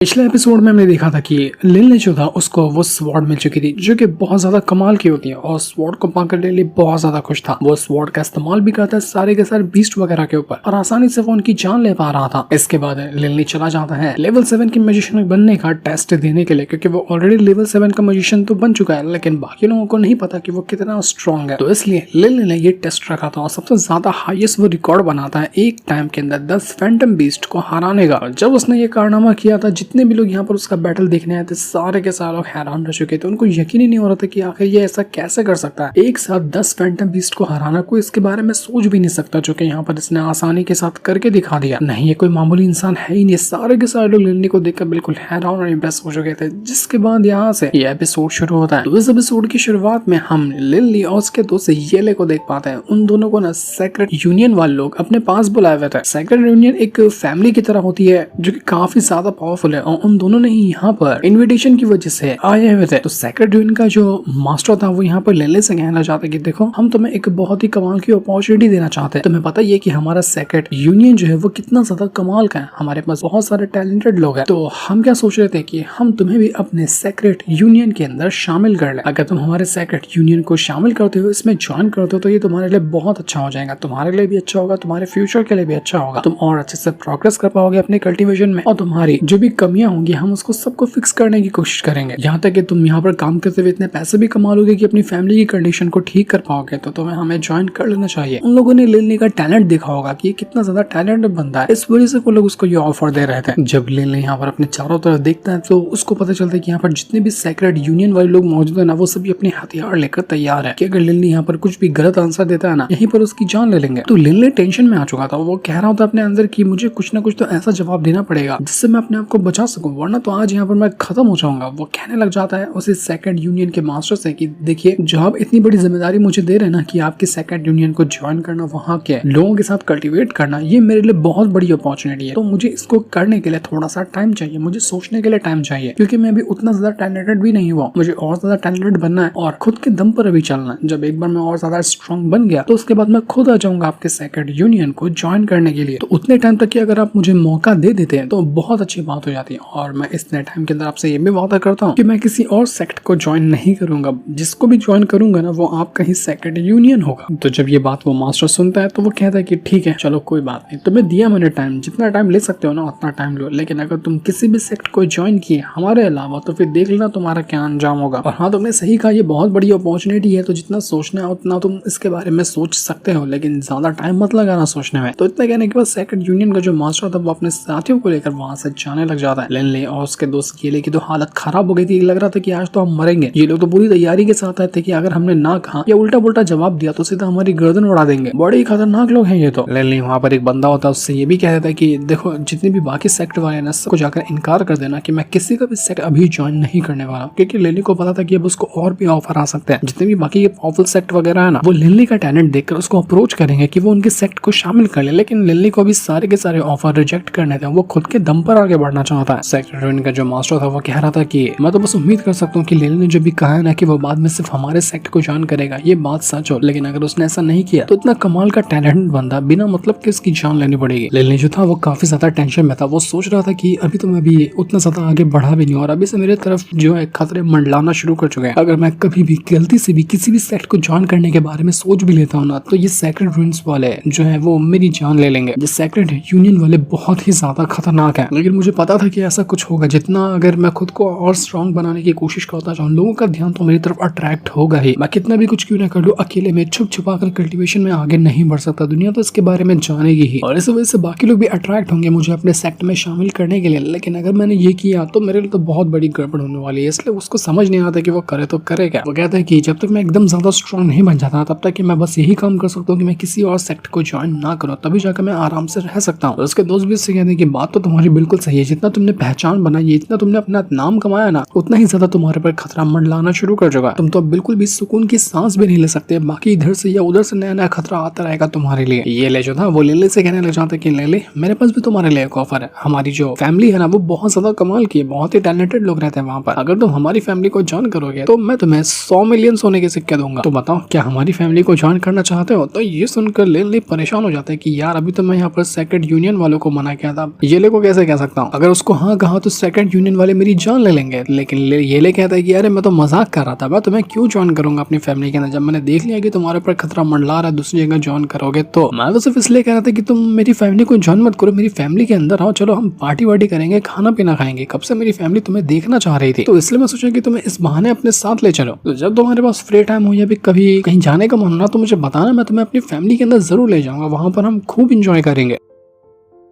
पिछले एपिसोड में हमने देखा था कि लिन ने जो था उसको वो स्वॉर्ड मिल चुकी थी जो कि बहुत ज्यादा कमाल की होती है और स्वॉर्ड को पाकर लिन बहुत ज्यादा खुश था। वो स्वॉर्ड का इस्तेमाल भी करता है सारे के सारे बीस्ट वगैरह के ऊपर और आसानी से वो उनकी जान ले पा रहा था। इसके बाद लिन चला जाता है लेवल 7 की मैजिशियन बनने का टेस्ट देने के लिए, क्योंकि वो ऑलरेडी लेवल 7 का मैजिशियन तो बन चुका है लेकिन बाकी लोगों को नहीं पता कि वो कितना स्ट्रॉन्ग है। तो इसलिए लिन ने ये टेस्ट रखा था और सबसे ज्यादा हाईएस्ट वो रिकॉर्ड बनाता है एक टाइम के अंदर 10 फैंटम बीस्ट को हराने का। जब उसने ये कारनामा किया था, जितने भी लोग यहाँ पर उसका बैटल देखने आए थे सारे के सारे लोग हैरान रह चुके थे। उनको यकीन ही नहीं हो रहा था कि आखिर ये ऐसा कैसे कर सकता है, एक साथ 10 फैंटम बीस्ट को हराना। कोई इसके बारे में सोच भी नहीं सकता, जो कि यहाँ पर इसने आसानी के साथ करके दिखा दिया। नहीं, ये कोई मामूली इंसान है ही नहीं। सारे के सारे लोग लिली को देखकर बिल्कुल हैरान और इम्प्रेस हो चुके थे। जिसके बाद यहाँ से ये एपिसोड शुरू होता है। तो इस एपिसोड की शुरुआत में हम लिली और उसके दोस्त येले को देख पाते हैं। उन दोनों को ना सेक्रेट यूनियन वाले लोग अपने पास बुलाए हुए थे। सेक्रेट यूनियन एक फैमिली की तरह होती है जो कि काफी ज्यादा पावरफुल है और उन दोनों ने ही यहाँ पर इनविटेशन की वजह से आए हुए थे। तो सेक्रेट यूनियन का जो मास्टर था वो यहाँ पर लिली से कहना चाहता है कि देखो, हम तुम्हें एक बहुत ही कमाल की अपॉर्चुनिटी देना चाहते हैं। तुम्हें पता ही है कि हमारा सेक्रेट यूनियन जो है वो कितना ज्यादा कमाल का है। हमारे पास बहुत सारे टैलेंटेड लोग हैं। तो हम क्या सोच रहे थे कि हम तुम्हें भी अपने सेक्रेट यूनियन के अंदर शामिल कर ले। अगर तुम हमारे सेक्रेट यूनियन को शामिल करते हो, इसमें ज्वाइन करते हो, तो ये तुम्हारे लिए बहुत अच्छा हो जाएगा। तुम्हारे लिए भी अच्छा होगा, तुम्हारे फ्यूचर के लिए भी अच्छा होगा। तुम और अच्छे से प्रोग्रेस कर पाओगे अपने कल्टीवेशन में और तुम्हारी जो भी कमियां होंगी हम उसको सबको फिक्स करने की कोशिश करेंगे। यहाँ तक कि तुम यहाँ पर काम करते हुए इतने पैसे भी कमा लोगे कि अपनी फैमिली की कंडीशन को ठीक कर पाओगे। तो तुम्हें हमें ज्वाइन कर लेना चाहिए। उन लोगों ने लिली का टैलेंट देखा होगा कि ये कितना ज्यादा टैलेंटेड बंदा है, इस वजह से वो लोग उसको ये ऑफर दे रहे थे। जब लिली यहाँ पर अपने चारों तरफ देखता है तो उसको पता चलता है कि यहाँ पर जितने भी सेक्रेट यूनियन वाले लोग मौजूद है ना, वो सभी अपने हथियार लेकर तैयार है कि अगर लिली यहाँ पर कुछ भी गलत आंसर देता है ना, यहीं पर उसकी जान ले लेंगे। तो लिली टेंशन में आ चुका था। वो कह रहा होता अपने अंदर कि मुझे कुछ ना कुछ तो ऐसा जवाब देना पड़ेगा जिससे मैं अपने आप को बचा सकूं, वरना तो आज यहाँ पर मैं खत्म हो जाऊंगा। वो कहने लग जाता है उसी सेकंड यूनियन के मास्टर से कि देखिए, जो आप इतनी बड़ी जिम्मेदारी मुझे दे रहे हैं ना कि आपके सेकंड यूनियन को ज्वाइन करना, वहाँ के लोगों के साथ कल्टीवेट करना, ये मेरे लिए बहुत बड़ी अपॉर्चुनिटी है। तो मुझे इसको करने के लिए थोड़ा सा टाइम चाहिए, मुझे सोचने के लिए टाइम चाहिए, क्योंकि मैं अभी उतना ज्यादा टैलेंटेड भी नहीं हुआ। मुझे और ज्यादा टैलेंटेड बनना है और खुद के दम पर अभी चलना है। जब एक बार मैं और ज्यादा स्ट्रॉन्ग बन गया तो उसके बाद मैं खुद आ जाऊंगा आपके सेकंड यूनियन को ज्वाइन करने के लिए। तो उतने टाइम तक की अगर आप मुझे मौका दे देते हैं तो बहुत अच्छी बात हो जाती है। और मैं इतने टाइम के अंदर आपसे ये भी वादा करता हूँ कि मैं किसी और सेक्ट को ज्वाइन नहीं करूंगा। जिसको भी ज्वाइन करूंगा ना, वो आपका ही सेकंड यूनियन होगा। तो जब ये बात वो मास्टर सुनता है तो वो कहता है कि ठीक है, चलो कोई बात नहीं, तुम्हें दिया मैंने टाइम, जितना टाइम ले सकते हो ना उतना टाइम लो, लेकिन अगर तुम किसी भी सेक्ट को ज्वाइन किए हमारे अलावा तो फिर देख लेना तुम्हारा क्या अंजाम होगा। और हाँ, तुमने सही कहा, ये बहुत बड़ी अपॉर्चुनिटी है, तो जितना सोचना है उतना तुम इसके बारे में सोच सकते हो, लेकिन ज्यादा टाइम मत लगाना सोचने में। तो इतना कहने के बाद सेकंड यूनियन का जो मास्टर था वो अपने साथियों को लेकर वहां से जाने लग जाता है। लिली और उसके दोस्त केले की तो हालत खराब हो गई थी। लग रहा था कि आज तो हम मरेंगे। ये लोग तो पूरी तैयारी के साथ आए थे कि अगर हमने ना कहा या उल्टा पुल्टा जवाब दिया तो सीधा हमारी गर्दन उड़ा देंगे। बड़े खतरनाक लोग हैं ये तो। लिली वहाँ पर एक बंदा होता है, उससे ये भी कह देता है कि देखो, जितने भी बाकी सेक्ट वाले हैं ना, सबको जाकर इनकार कर देना कि मैं किसी का भी सेक्ट अभी ज्वाइन नहीं करने वाला, क्योंकि लिली को पता था कि अब उसको और भी ऑफर आ सकते हैं। जितने भी बाकी पावरफुल सेक्ट वगैरह है ना, वो लिली का टैलेंट देखकर उसको अप्रोच करेंगे कि वो उनके सेक्ट को शामिल कर ले। लेकिन लिली को भी सारे के सारे ऑफर रिजेक्ट करने थे। वो खुद के दम पर आगे बढ़ना चाहता है। सेक्ट यूनियन का जो मास्टर था वो कह रहा था कि मैं तो बस उम्मीद कर सकता हूँ कि लिली ने जो भी कहा है ना कि वो बाद में सिर्फ हमारे सेक्ट को ज्वाइन करेगा, ये बात सच हो। लेकिन अगर उसने ऐसा नहीं किया तो इतना कमाल का टैलेंट बंदा बिना मतलब के उसकी जान लेनी पड़ेगी। लिली जो था वो काफी ज्यादा टेंशन में था। वो सोच रहा था कि अभी तो मैं भी उतना ज्यादा आगे बढ़ा भी नहीं और अभी से मेरे तरफ जो है खतरे मंडलाना शुरू कर चुके हैं। अगर मैं कभी भी गलती से भी किसी भी सेक्ट को ज्वाइन करने के बारे में सोच भी लेता हूँ ना, तो ये सेक्रेट यूनियन वाले जो है वो मेरी जान ले लेंगे। ये सेक्रेट यूनियन वाले बहुत ही ज्यादा खतरनाक है। लेकिन मुझे पता था कि ऐसा कुछ होगा। जितना अगर मैं खुद को और स्ट्रॉन्ग बनाने की कोशिश करता जाऊँ, लोगों का ध्यान तो मेरी तरफ अट्रैक्ट होगा ही। मैं कितना भी कुछ क्यों ना कर लूं, अकेले में छुप छुपा कर कल्टीवेशन में आगे नहीं बढ़ सकता। दुनिया तो इसके बारे में जानेगी ही और इस वजह से बाकी लोग भी अट्रैक्ट होंगे मुझे अपने सेक्ट में शामिल करने के लिए। लेकिन अगर मैंने ये किया तो मेरे लिए तो बहुत बड़ी गड़बड़ होने वाली है। इसलिए उसको समझ नहीं आता कि वो करे तो करे क्या। वो कहता है कि जब तक मैं एकदम ज्यादा स्ट्रॉन्ग नहीं बन जाता तब तक कि मैं बस यही काम कर सकता हूँ कि मैं किसी और सेक्ट को ज्वाइन ना करूँ, तभी जाकर मैं आराम से रह सकता हूँ। उसके दोस्त भी इससे कहते हैं कि बात तो तुम्हारी बिल्कुल सही है। जितना तुमने पहचान बनाई, जितना तुमने अपना नाम कमाया ना, उतना ही ज्यादा तुम्हारे पर खतरा मंडलाना शुरू कर चुका है। तुम तो बिल्कुल भी सुकून की सांस भी नहीं ले सकते। बाकी इधर से या उधर से नया नया खतरा आता रहेगा तुम्हारे लिए। ये ले जो था वो लिली से कहने लग जाता है कि लिली, मेरे पास भी तुम्हारे लिए एक ऑफर है। हमारी जो फैमिली है ना वो बहुत ज्यादा कमाल की है, बहुत ही टैलेंटेड लोग रहते हैं वहाँ पर। अगर तुम हमारी फैमिली को ज्वाइन करोगे तो मैं तुम्हें 100 मिलियन सोने के सिक्के दूंगा। तो बताओ, क्या हमारी फैमिली को ज्वाइन करना चाहते हो? तो ये सुनकर लिली परेशान हो जाता है कि यार अभी तो मैं यहाँ पर सेक्रेट यूनियन वालों को मना किया था, ये को कैसे कह सकता हूँ। अगर उसको उसको हाँ कहा तो सेकंड यूनियन वाले मेरी जान ले लेंगे, लेकिन येले कहता है कि अरे मैं तो मजाक कर रहा था, मैं तुम्हें क्यों ज्वाइन करूंगा अपनी फैमिली के अंदर, जब मैंने देख लिया कि तुम्हारे ऊपर खतरा मंडला रहा है, दूसरी जगह ज्वाइन करोगे तो मैं तो सिर्फ इसलिए कह रहा था कि तुम मेरी फैमिली को ज्वाइन मत करो, मेरी फैमिली के अंदर आओ, चलो हम पार्टी वार्टी करेंगे, खाना पीना खाएंगे, कब से मेरी फैमिली तुम्हें देखना चाह रही थी, तो इसलिए मैं सोचा कि तुम्हें इस बहाने अपने साथ ले चलो, तो जब तुम्हारे पास फ्री टाइम हो या भी कभी कहीं जाने का मन हो तो मुझे बताना, मैं तुम्हें अपनी फैमिली के अंदर जरूर ले जाऊंगा, वहां पर हम खूब इंजॉय करेंगे।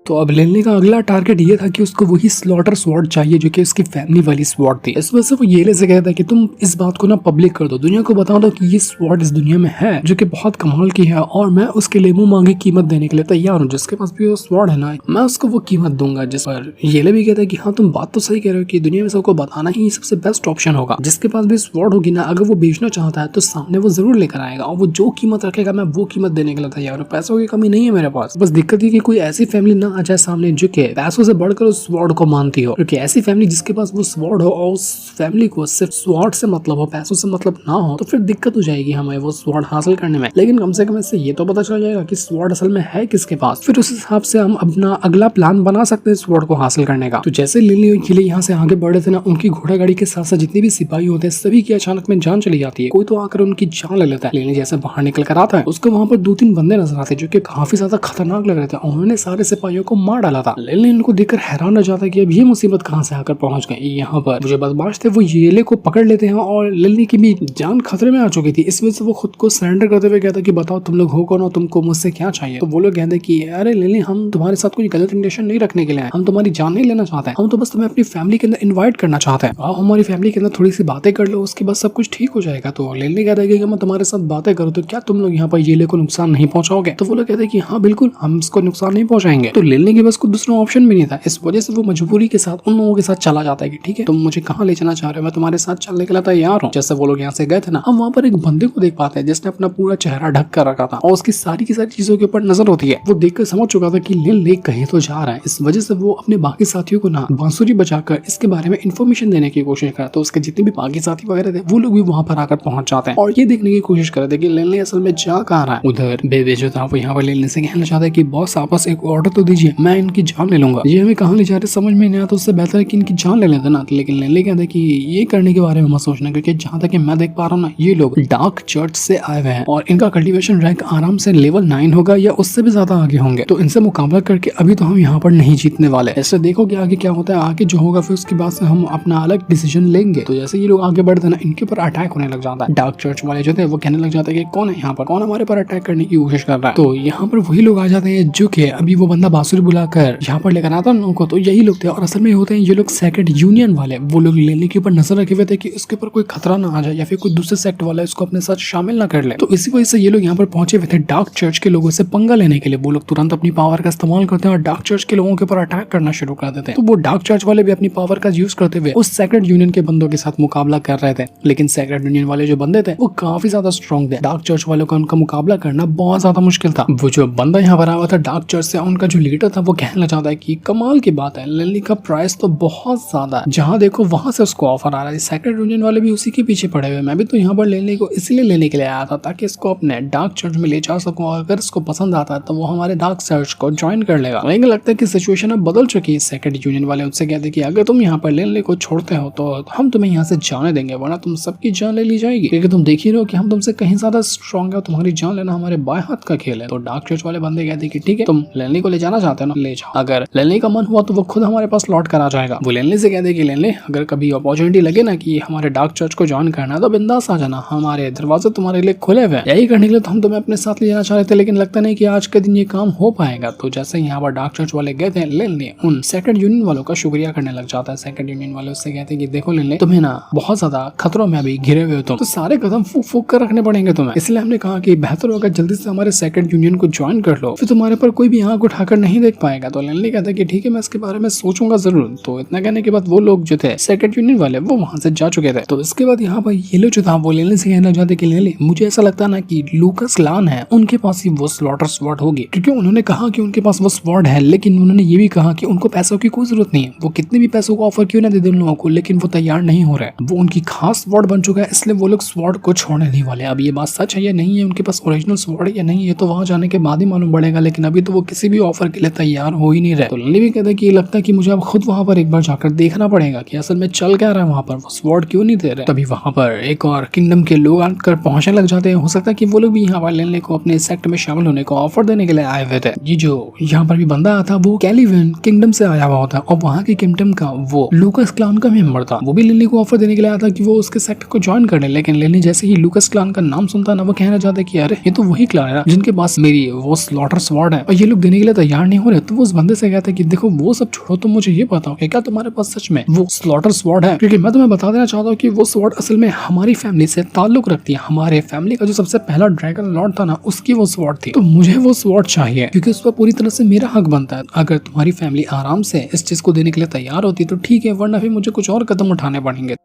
तो अब लेने का अगला टारगेट ये था कि उसको वही स्लॉटर स्वॉर्ड चाहिए जो कि उसकी फैमिली वाली स्वॉर्ड थी। इस वजह से वो येले से कहता है कि तुम इस बात को ना पब्लिक कर दो, दुनिया को बता दो कि ये स्वॉर्ड इस दुनिया में है जो कि बहुत कमाल की है, और मैं उसके लिए मुंह मांगी कीमत देने के लिए तैयार हूँ, जिसके पास भी वो स्वॉर्ड है ना मैं उसको वो कीमत दूंगा। जिस पर येले भी कहता है कि हाँ तुम बात तो सही कह रहे हो कि दुनिया में सबको बताना ही सबसे बेस्ट ऑप्शन होगा, जिसके पास भी स्वॉर्ड होगी ना अगर वो बेचना चाहता है तो सामने वो जरूर लेकर आएगा, और वो जो कीमत रखेगा मैं वो कीमत देने के लिए तैयार हूँ, पैसों की कमी नहीं है मेरे पास, बस दिक्कत है कि कोई ऐसी फैमिली ना आ जाए सामने जो पैसों से बढ़कर उस स्वॉर्ड को मानती हो, क्योंकि ऐसी फैमिली जिसके पास वो स्वॉर्ड हो और उस फैमिली को सिर्फ स्वॉर्ड से मतलब हो, पैसों से मतलब ना हो, तो फिर दिक्कत हो जाएगी हमें वो स्वॉर्ड हासिल करने में। लेकिन कम से कम इससे ये तो पता चल जाएगा कि स्वॉर्ड असल में है किसके पास, फिर उस हिसाब से हम अपना अगला प्लान बना सकते हैं स्वॉर्ड को हासिल करने का। तो जैसे लिली और किले यहाँ से आगे बढ़े थे ना, उनकी घोड़ा गाड़ी के साथ साथ जितने भी सिपाही होते हैं सभी की अचानक में जान चली जाती है, कोई तो आकर उनकी जान ले लेता है। लिली जैसे बाहर निकल कर आता है उसको वहाँ पर 2-3 बंदे नजर आते जो कि काफी ज्यादा खतरनाक लग रहे थे, उन्होंने सारे सिपाहियों को मार डाला था। लिली इनको देखकर हैरान हो जाता है कि अब ये मुसीबत कहाँ से आकर पहुंच गई। यहाँ पर जो बदमाश थे वो येले को पकड़ लेते हैं और लिली की भी जान खतरे में आ चुकी थी, इस वजह से वो खुद को सरेंडर करते हुए कहता कि बताओ तुम लोग हो कौन हो, तुमको मुझसे क्या चाहिए। तो वो लोग कहते कि अरे लिली हम तुम्हारे साथ कोई गलत इंटेंशन नहीं रखने के लिए आए, हम तुम्हारी जान नहीं लेना चाहते हैं, हम तो बस तुम्हें अपनी फैमिली के अंदर इन्वाइट करना चाहते हैं, आओ हमारी फैमिली के अंदर थोड़ी सी बातें कर लो, उसके बाद सब कुछ ठीक हो जाएगा। तो लिली कहता है कि मैं तुम्हारे साथ बातें करूँ तो क्या तुम लोग यहाँ पर येले को नुकसान नहीं पहुंचाओगे। तो वो लोग कहते हैं कि हाँ बिल्कुल हम इसको नुकसान नहीं पहुंचाएंगे। तो लिली के पास कोई दूसरा ऑप्शन भी नहीं था, इस वजह से वो मजबूरी के साथ उन लोगों के साथ चला जाता है कि ठीक है तुम मुझे कहाँ ले जाना चाह रहे हो, मैं तुम्हारे साथ चलने के लिए तैयार हूँ। जैसे वो लोग यहाँ से गए थे ना, हम वहाँ पर एक बंदे को देख पाते हैं जिसने अपना पूरा चेहरा ढक कर रखा था और उसकी सारी की सारी चीजों के ऊपर नजर होती है। वो देखकर समझ चुका था कि लिल कहीं तो जा रहा है, इस वजह से वो अपने बाकी साथियों को ना बांसुरी बजाकर इसके बारे में इन्फॉर्मेशन देने की कोशिश करा। तो उसके जितने भी बाकी साथी वगैरह थे वो लोग भी वहाँ पर आकर पहुंच जाते हैं और ये देखने की कोशिश कर रहे थे कि लिल असल में जा कहाँ रहा है। उधर बेबे जो था वो यहाँ पर लिल से कहना चाहता है कि बॉस आपस एक ऑर्डर तो दीजिए, मैं इनकी जान ले लूंगा, ये हमें कहाँ ले जा रहे समझ में नहीं आता, उससे बेहतर है कि इनकी जान ले लेते ना। लेकिन लिली कहते कि ये करने के बारे में मत सोचना, क्योंकि जहाँ तक मैं देख पा रहा हूँ ना ये लोग डार्क चर्च से आए हुए हैं और इनका कल्टीवेशन रैंक आराम से लेवल 9 होगा या उससे भी ज्यादा आगे होंगे, तो इनसे मुकाबला करके अभी तो हम यहाँ पर नहीं जीतने वाले। ऐसे देखोगे आगे क्या होता है, आगे जो होगा फिर उसके बाद से हम अपना अलग डिसीजन लेंगे। तो जैसे ये लोग आगे बढ़ते हैं ना इनके ऊपर अटैक होने लग जाता है। डार्क चर्च वाले जो थे वो कहने लग जाते हैं कि कौन है यहाँ पर, कौन हमारे पर अटैक करने की कोशिश कर रहा है। तो यहाँ पर वही लोग आ जाते हैं जो कि अभी वो बंदा बांसुरी बुलाकर यहाँ पर लेकर आता है उनको, तो यही लोग थे और असल में होते हैं ये लोग सेकंड यूनियन वाले। वो लोग लेने के ऊपर नजर रखे हुए थे कि इसके ऊपर कोई खतरा ना आ जाए या फिर कोई दूसरे सेक्ट वाला इसको अपने साथ शामिल ना कर ले। तो इसी वजह से ये लोग यहाँ पर पहुंचे हुए थे डार्क चर्च के लोगों से पंगा लेने के लिए। वो लोग तुरंत अपनी पावर का इस्तेमाल करते हैं और डार्क चर्च के लोगों के ऊपर अटैक करना शुरू कर देते हैं। तो वो डार्क चर्च वाले भी अपनी पावर का यूज करते हुए उस सेकंड यूनियन के बंदों के साथ मुकाबला कर रहे थे। लेकिन सेकंड यूनियन वाले जो बंदे थे वो काफी ज्यादा स्ट्रॉन्ग थे, डार्क चर्च वालों का उनका मुकाबला करना बहुत ज्यादा मुश्किल था। वो जो बंदा यहाँ पर आया था डार्क चर्च से, उनका जो लीडर था वो कहना चाहता है कि कमाल की बात है, लिली का प्राइस तो बहुत ज्यादा है, जहाँ देखो वहां से उसको ऑफर आ रहा है। सेकंड यूनियन वाले भी उसी के पीछे पड़े हुए, मैं भी तो यहाँ पर लेने को इसलिए लेने के लिए आया था ताकि इसको अपने डार्क चर्च में ले जा सकूं, और अगर इसको पसंद आता है तो वो हमारे डार्क चर्च को ज्वाइन कर लेगा। मुझे लगता है कि सिचुएशन अब बदल चुकी है। सेकंड यूनियन वाले उनसे कहते कि अगर तुम यहाँ पर लेने को छोड़ते हो तो हम तुम्हें यहाँ से जाने देंगे, वरना तुम सबकी जान ले ली जाएगी, क्योंकि तुम देख ही रहे हो कि हम तुमसे कहीं ज्यादा स्ट्रॉन्ग है, तुम्हारी जान लेना हमारे बाएं हाथ का खेल है। तो डार्क चर्च वाले बंदे कहते कि ठीक है तुम लेने को ले जाना चाहते हो ना, ले जाओ, अगर लेने का मन हुआ तो वो खुद हमारे पास लौट कर आ जाएगा। वो लेने से कहते कि लेने अगर कभी अपॉर्चुनिटी लगे ना कि हमारे डार्क चर्च को ज्वाइन करना है तो बिंदास आ जाना, हमारे दरवाजे तुम्हारे लिए खुले हुए हैं। यही करने के लिए तो हम तुम्हें अपने साथ ले जाना चाह रहे थे, लेकिन लगता नहीं कि आज के दिन ये काम हो पाएगा। तो जैसे यहाँ पर डार्क चर्च वाले गए थे, लेने उन सेकंड यूनियन वालों का शुक्रिया करने लग जाता है। सेकंड यूनियन वाले उससे कहते हैं कि देखो लेने तुम्हें ना बहुत ज्यादा खतरों में अभी घिरे हुए हो तुम, तो सारे कदम फूक फूक कर रखने पड़ेंगे तुम्हें, इसलिए हमने कहा कि बेहतर होगा जल्दी से हमारे सेकंड यूनियन को ज्वाइन कर लो, फिर तुम्हारे पर कोई भी आंख उठाकर नहीं देख पाएगा। तो लेनली कहता है कि ठीक है मैं इसके बारे में सोचूंगा जरूर। तो इतना कहने के बाद वो लोग जो थे सेकंड यूनियन वाले वो वहां से जा चुके थे। तो इसके बाद यहाँ पर ये लोग जो था वो लेने से कहना चाहते कि लेने मुझे ऐसा लगता है ना कि लूकस क्लान है उनके पास ही वो स्लॉटर स्वॉर्ड होगी, क्योंकि उन्होंने कहा कि उनके पास वो स्वॉर्ड है, लेकिन उन्होंने ये भी कहा कि उनको पैसों की कोई जरूरत नहीं है, वो कितने भी पैसों को ऑफर क्यों ना दे दे उन लोगों को, लेकिन वो तैयार नहीं हो रहा है, वो उनकी खास स्वॉर्ड बन चुका है, इसलिए वो लोग स्वॉर्ड को छोड़ने नहीं वाले। अब ये बात सच है या नहीं है, उनके पास ओरिजिनल स्वॉर्ड या नहीं है तो वहां जाने के बाद ही मालूम पड़ेगा, लेकिन अभी तो वो किसी भी ऑफर के लिए लिए तैयार हो ही नहीं रहे। तो लिली भी कहता है कि ये लगता है कि मुझे अब खुद वहां पर एक बार जाकर देखना पड़ेगा कि असल में चल क्या रहा है वहां पर, वो स्वॉर्ड क्यों नहीं दे रहे। तभी वहां पर एक और किंगडम के लोग आकर पहुंचने लग जाते हैं। हो सकता है कि वो लोग भी यहाँ पर लेने को अपने सेक्ट में शामिल होने को ऑफर देने के लिए आए हुए थे। ये जो यहाँ पर भी बंदा आया था वो कैलिवन किंगडम से आया हुआ होता और वहाँ के किंगडम का वो लूकस क्लान का मेंबर था। वो भी लिली को ऑफर देने के लिए आया था कि वो उसके सेक्ट को ज्वाइन कर ले, लेकिन लिली जैसे ही लूकस क्लान का नाम सुनता ना वो कहना चाहता है कि अरे ये तो वही क्लान है जिनके पास मेरी वो स्लॉटर स्वॉर्ड है और ये लोग देने के लिए तैयार नहीं हो रहे। तो वो उस बंदे से कहता है कि देखो वो सब छोड़ो, तो मुझे ये बताओ कि क्या तुम्हारे पास सच में वो स्लॉटर स्वॉर्ड है, क्योंकि मैं तुम्हें बता देना चाहता हूँ कि वो स्वॉर्ड असल में हमारी फैमिली से ताल्लुक रखती है। हमारे फैमिली का जो सबसे पहला ड्रैगन लॉर्ड था ना उसकी वो स्वॉर्ड थी, तो मुझे वो स्वॉर्ड चाहिए क्योंकि उस पर पूरी तरह से मेरा हक बनता है। अगर तुम्हारी फैमिली आराम से इस चीज को देने के लिए तैयार होती तो ठीक है, वरना फिर मुझे कुछ और कदम उठाने पड़ेंगे।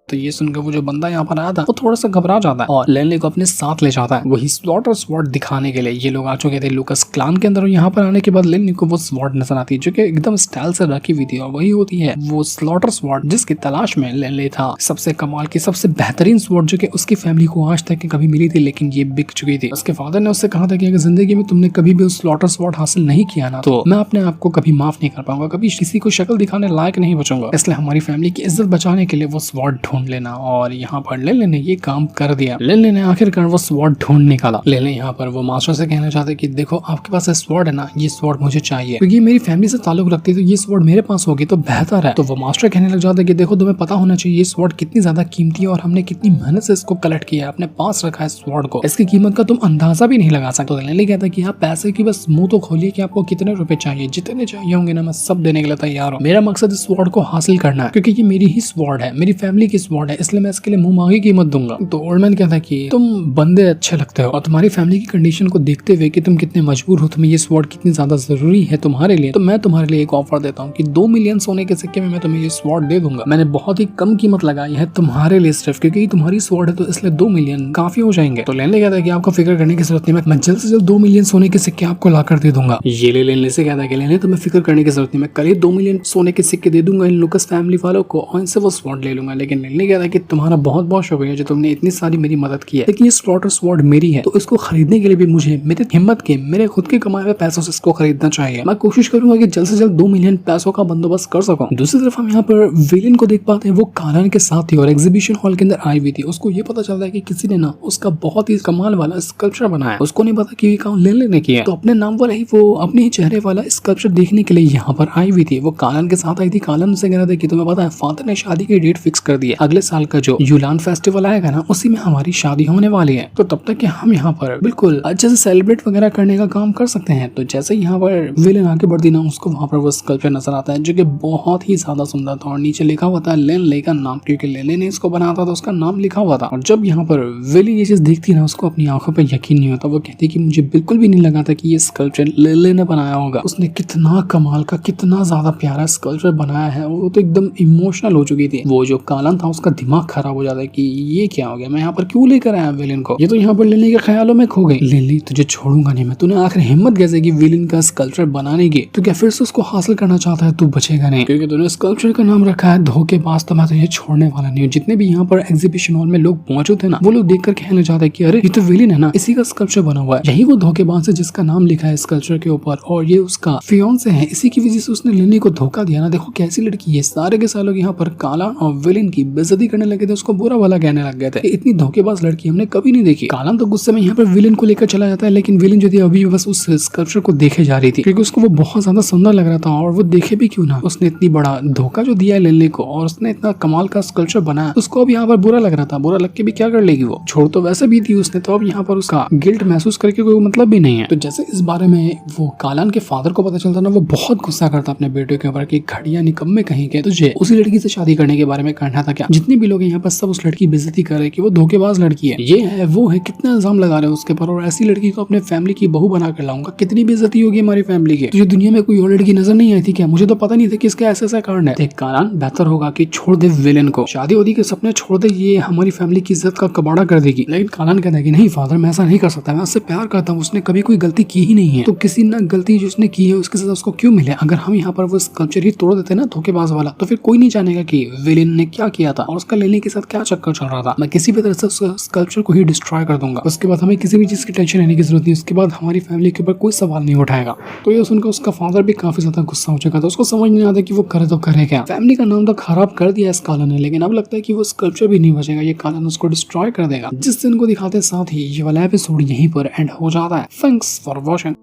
तो ये सुनकर वो जो बंदा यहाँ पर आया था वो थोड़ा सा घबरा जाता है और लेनली को अपने साथ ले जाता है वही स्लॉटर स्वॉर्ड दिखाने के लिए। ये लोग आ चुके थे लूकस क्लान के अंदर और यहाँ पर आने के बाद लेनली को वो स्वॉर्ड नजर आती है जो कि एकदम स्टाइल से रखी हुई थी और वही होती है वो स्लॉटर स्वॉर्ड जिसकी तलाश में लेनली था। सबसे कमाल की सबसे बेहतरीन स्वॉर्ड जो कि उसकी फैमिली को आज तक कभी मिली थी, लेकिन ये बिक चुकी थी। उसके फादर ने उससे कहा था कि अगर जिंदगी में तुमने कभी भी उस स्लॉटर स्वॉर्ड हासिल नहीं किया ना तो मैं अपने आप को कभी माफ नहीं कर पाऊंगा, कभी किसी को शक्ल दिखाने लायक नहीं बचूंगा, इसलिए हमारी फैमिली की इज्जत बचाने के लिए वो स्वॉर्ड ढूंढ लेना। और यहाँ पर लेले ने ये काम कर दिया। लेले ने आखिरकार वो स्वॉर्ड ढूंढ निकाला। लेले यहाँ पर वो मास्टर से कहना चाहते कि देखो आपके पास स्वॉर्ड है ना, ये स्वॉर्ड मुझे चाहिए क्योंकि मेरी फैमिली से ताल्लुक रखती है, तो ये स्वॉर्ड मेरे पास होगी तो बेहतर है। तो वो मास्टर कहने लग जाता है कि देखो तुम्हें पता होना चाहिए ये स्वॉर्ड कितनी ज्यादा कीमती है और हमने कितनी मेहनत से इसको कलेक्ट किया है, अपने पास रखा है स्वॉर्ड को, इसकी कीमत का तुम अंदाजा भी नहीं लगा सकते। तो लेले कहता है कि आप पैसे की बस मुंह तो खोलिए कि आपको कितने रुपए चाहिए, जितने चाहिए होंगे ना मैं सब देने के लिए तैयार हूँ। मेरा मकसद इस स्वॉर्ड को हासिल करना है क्योंकि ये मेरी ही स्वॉर्ड है, मेरी फैमिली की स्वॉर्ड है, इसलिए मैं इसके लिए मुंह मांगी कीमत दूंगा। तो ओल्ड मैन कहता है कि तुम बंदे अच्छे लगते हो और तुम्हारी फैमिली की कंडीशन को देखते हुए कि तुम कितने मजबूर हो, तुम्हें ये स्वॉर्ड कितनी ज्यादा जरूरी है तुम्हारे लिए, तो मैं तुम्हारे लिए एक ऑफर देता हूँ कि 2 मिलियन सोने के सिक्के में मैं तुम्हें ये स्वॉर्ड दे दूंगा। मैंने बहुत ही कम कीमत लगाई है तुम्हारे लिए सिर्फ क्योंकि तुम्हारी स्वॉर्ड है, तो इसलिए 2 मिलियन काफी हो जाएंगे। तो लेने कहता है कि आपको फिक्र करने की जरूरत नहीं, मैं जल्द से जल्द 2 मिलियन सोने के सिक्के आपको लाकर दे दूंगा। ये लेने से कहता है कि लेने तुम्हें फिक्र करने की जरूरत नहीं, मैं कल ही 2 मिलियन सोने के सिक्के दे दूंगा इन लूकस फैमिली वालों को और इनसे वो स्वॉर्ड ले लूंगा। लेकिन लेने कहता है कि तुम्हारा बहुत बहुत शुक्रिया जो तुमने इतनी सारी मेरी मदद की है, लेकिन ये स्लॉटर स्वॉर्ड मेरी है, तो इसको खरीदने के लिए भी मुझे मेरे हिम्मत के मेरे खुद के कमाए हुए पैसों से इसको खरीदना चाहिए। मैं कोशिश करूंगा कि जल्द से जल्द 2 मिलियन पैसों का बंदोबस्त कर सकूं। दूसरी तरफ हम यहाँ पर विलेन को देख पाते हैं, वो कालान के साथ ही और एग्जीबिशन हॉल के अंदर आई हुई थी। उसको ये पता चलता है कि किसी ने ना उसका बहुत ही कमाल वाला स्कल्पचर बनाया, उसको नहीं पता कि ये काम लेने किया, तो अपने नाम वाला ही वो अपने ही चेहरे वाला स्कल्पचर देखने के लिए यहाँ पर आई हुई थी। वो कालान के साथ आई थी। कालान से कह रहा था कि तुम्हें पता है फादर ने शादी की डेट फिक्स कर दी है, अगले साल का जो यूलान फेस्टिवल आएगा ना उसी में हमारी शादी होने वाली है, तो तब तक कि हम यहाँ पर बिल्कुल अच्छे से सेलिब्रेट वगैरह करने का काम कर सकते हैं। तो जैसे यहाँ पर विलेन आगे बढ़ती ना उसको वहाँ पर वो स्कल्पचर नजर आता है जो कि बहुत ही ज्यादा सुंदर था और नीचे लिखा हुआ था लेन ले का नाम, क्योंकि लेने ने इसको बनाया था तो उसका नाम लिखा हुआ था। और जब यहाँ पर विलेन ये चीज देखती ना उसको अपनी आंखों पर यकीन नहीं होता। वो कहती कि मुझे बिल्कुल भी नहीं लगा था कि ये स्कल्पचर लेले ने बनाया होगा। उसने कितना कमाल का कितना ज्यादा प्यारा स्कल्पचर बनाया है, वो तो एकदम इमोशनल हो चुकी थी। वो जो कालन था उसका दिमाग खराब हो जाता है कि ये क्या हो गया, मैं यहाँ पर क्यों लेकर आया विलेन को, ये तो यहाँ पर लेने के ख्यालों में खो गई। लेली तुझे छोड़ूंगा नहीं मैं, तूने आखिर हिम्मत कैसे की विलेन का स्कल्पचर बनाने की, तो क्या फिर से उसको हासिल करना चाहता है, तू बचेगा नहीं क्योंकि तूने स्कल्पचर का नाम रखा है धोखेबाज, तो मैं तुझे छोड़ने वाला नहीं हूँ। जितने भी यहाँ पर एग्जीबिशन हॉल में लोग मौजूद थे ना वो लोग देखकर कहना चाहते हैं कि अरे ये तो विलेन है ना, इसी का स्कल्पचर बना हुआ है, यही वो धोखेबाज है जिसका नाम लिखा है स्कल्पचर के ऊपर और ये उसका फियांसे है, इसी की वजह से उसने लेनी को धोखा दिया ना। देखो कैसी लड़की है। सारे के सारे लोग यहाँ पर कालान और विलेन की बेइज्जती करने लगे थे, उसको बुरा भला कहने लग गए थे। इतनी धोखेबाज लड़की हमने कभी नहीं देखी। कालान तो गुस्से में यहाँ पर विलेन को लेकर चला जाता है, लेकिन विलेन जो थी अभी बस उस स्कल्पचर को देखे जा रही थी क्योंकि उसको वो बहुत ज्यादा सुंदर लग रहा था और वो देखे भी क्यों ना, उसने इतनी बड़ा धोखा जो दिया है लेने को और उसने इतना कमाल का स्कल्पचर बनाया, उसको अब यहाँ पर बुरा लग रहा था। बुरा लग के भी क्या कर लेगी, वो छोड़ तो वैसे भी थी उसने, तो अब यहाँ पर उसका गिल्ट महसूस करके कोई मतलब भी नहीं है। तो जैसे इस बारे में वो कालान के फादर को पता चलता ना वो बहुत गुस्सा करता अपने बेटे के ऊपर कि घड़िया निकम्मे कहीं के, तुझे उसी लड़की से शादी करने के बारे में कहना था क्या। जितने भी लोग यहाँ पर सब उस लड़की बेइज्जती कर रहे हैं कि वो धोखेबाज लड़की है, ये है वो है, कितना इल्जाम लगा रहे हैं उसके ऊपर, और ऐसी लड़की को अपने फैमिली की बहू बना कर लाऊंगा, कितनी बेइज्जती होगी हमारी फैमिली की। तुझे दुनिया में कोई और लड़की नजर नहीं आई थी क्या, मुझे तो पता नहीं था कि इसका ऐसा कारण है। देख कालान बेहतर होगा कि छोड़ दे विलेन को, शादी वादी के सपने छोड़ दे, ये हमारी फैमिली की इज्जत का कबाड़ा कर देगी। लेकिन कालान कहता है कि नहीं फादर मैं ऐसा नहीं कर सकता, मैं उससे प्यार करता हूँ, उसने कभी कोई गलती की ही नहीं है, तो किसी ना गलती जो उसने की है उसके साथ उसको क्यों मिले। अगर हम यहाँ पर वो स्कल्पचर ही तोड़ देते ना धोखेबाज वाला, तो फिर कोई नहीं जानेगा कि विलेन ने क्या किया था। था और उसका लेने के साथ क्या चक्कर चल रहा था, मैं किसी भी तरह से उस स्कल्पचर को ही डिस्ट्रॉय कर दूंगा। उसके बाद हमें किसी भी चीज की टेंशन लेने की जरूरत नहीं, उसके बाद हमारी फैमिली के ऊपर कोई सवाल नहीं उठाएगा। तो ये सुनकर उसका फादर भी काफी ज्यादा गुस्सा हो चुका था, उसको समझ नहीं आता कि वो करे तो करे क्या। फैमिली का नाम तो खराब कर दिया इस कालन ने, लेकिन अब लगता है कि वो स्कल्पचर भी नहीं बचेगा, ये कालन उसको डिस्ट्रॉय कर देगा। जिस दिन को दिखाते साथ ही ये वाला एपिसोड यहीं पर एंड हो जाता है। Thanks for watching.